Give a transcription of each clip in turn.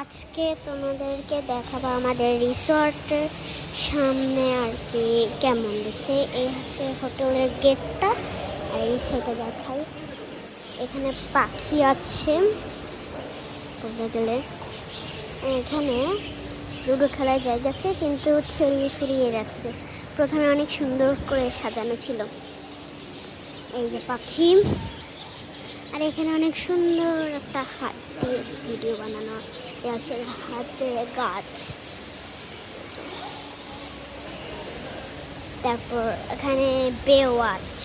আজকে তোমাদেরকে দেখাবো আমাদের রিসর্টের সামনে আর কি কেমন দেখতে। এই হচ্ছে হোটেলের গেটটা, আর এই সাইডে দেখাই এখানে পাখি আছে বলতে গেলে। এখানে লুডো খেলার জায়গা আছে, কিন্তু ছড়িয়ে ফিরিয়ে রাখছে। প্রথমে অনেক সুন্দর করে সাজানো ছিল, এই যে পাখি। আর এখানে অনেক সুন্দর একটা হাত দিয়ে ভিডিও বানানো আছে, হাতে গাছ। তারপর এখানে বে ওয়াচ,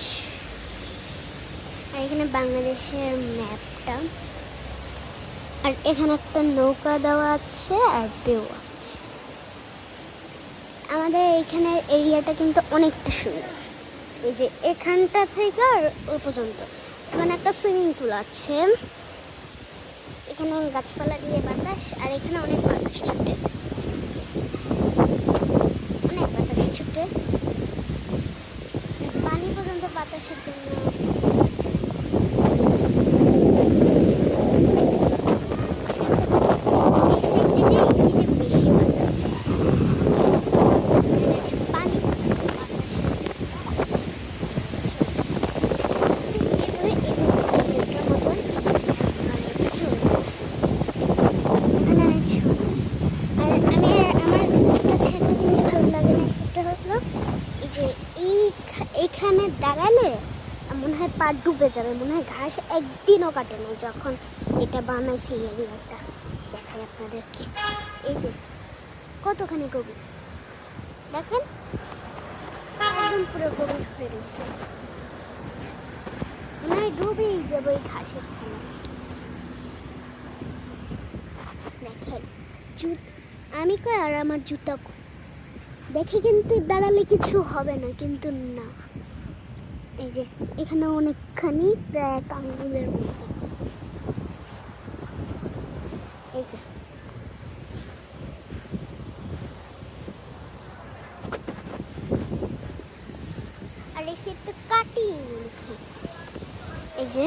আর এখানে বাংলাদেশের ম্যাপটা, আর এখানে একটা নৌকা দেওয়া আছে আর বে ওয়াচ। আমাদের এখানের এরিয়াটা কিন্তু অনেকটা সুন্দর। এই যে এখানটা থেকে আর ওই পর্যন্ত এখানে একটা সুইমিং পুল আছে, এখানে গাছপালা দিয়ে বাতাস, আর এখানে অনেক বাতাস ছুটে, অনেক বাতাস ছুটে পানি পর্যন্ত বাতাসের জন্য। এইখানে দাঁড়ালে মনে হয় পা ডুবে যাবে, মনে হয় ঘাস একদিনও কাটে না যখন এটা বানাইছে। এই এরিয়াটা দেখাই আপনাদেরকে, এই যে কতখানি গভীর দেখেন, একদম পুরো গভীর হয়ে রয়েছে, মনে হয় ডুবেই যাবো এই ঘাসের খানে। দেখেন আমি কই আর আমার জুতা দেখে কিন্তু দাঁড়ালে কিছু হবে না, কিন্তু না, এই যে এখানে অনেকখানি প্রায় এক আঙ্গুলের মতো। এই যে আর এই সেটটা কাটি, এই যে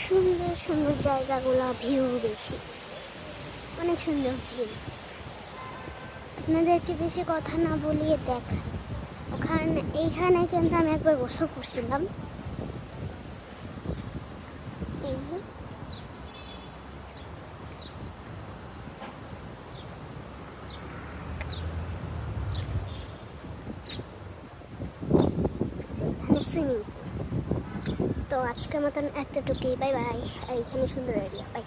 সুন্দর সুন্দর জায়গাগুলো, ভিউ বেশি, অনেক সুন্দর ভিউ। আপনাদেরকে বেশি কথা না বলিয়ে দেখা, এইখানে কিন্তু আমি একবার গোসল করছিলাম। এই যে এখানে সুইমিং। তো আজকের মতন এতটুকুই, বাই বাই। আর এখানে সুন্দর এরিয়া, বাই।